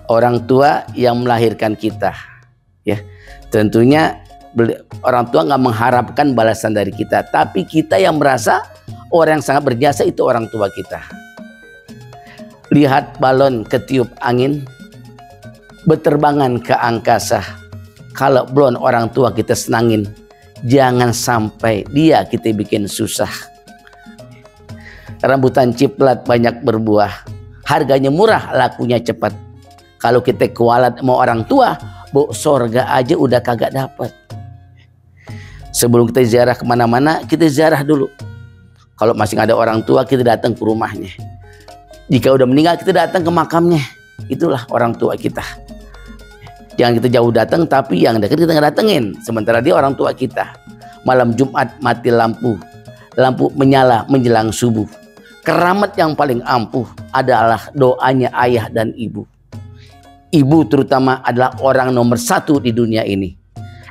orang tua yang melahirkan kita, ya. Tentunya orang tua nggak mengharapkan balasan dari kita, tapi kita yang merasa orang yang sangat berjasa itu orang tua kita. Lihat balon ketiup angin, berterbangan ke angkasa. Kalau belum orang tua kita senangin, jangan sampai dia kita bikin susah. Rambutan ciplat banyak berbuah, harganya murah, lakunya cepat. Kalau kita kualat sama orang tua, bu sorga aja udah kagak dapat. Sebelum kita ziarah kemana-mana, kita ziarah dulu. Kalau masih ada orang tua, kita datang ke rumahnya. Jika udah meninggal, kita datang ke makamnya. Itulah orang tua kita. Jangan kita jauh datang, tapi yang dekat kita nggak datengin. Sementara dia orang tua kita. Malam Jumat mati lampu, lampu menyala menjelang subuh. Keramat yang paling ampuh adalah doanya ayah dan ibu. Ibu terutama adalah orang nomor satu di dunia ini.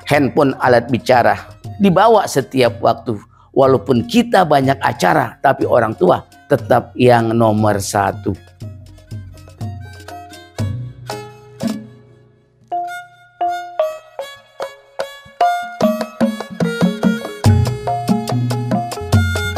Handphone alat bicara dibawa setiap waktu. Walaupun kita banyak acara, tapi orang tua tetap yang nomor satu.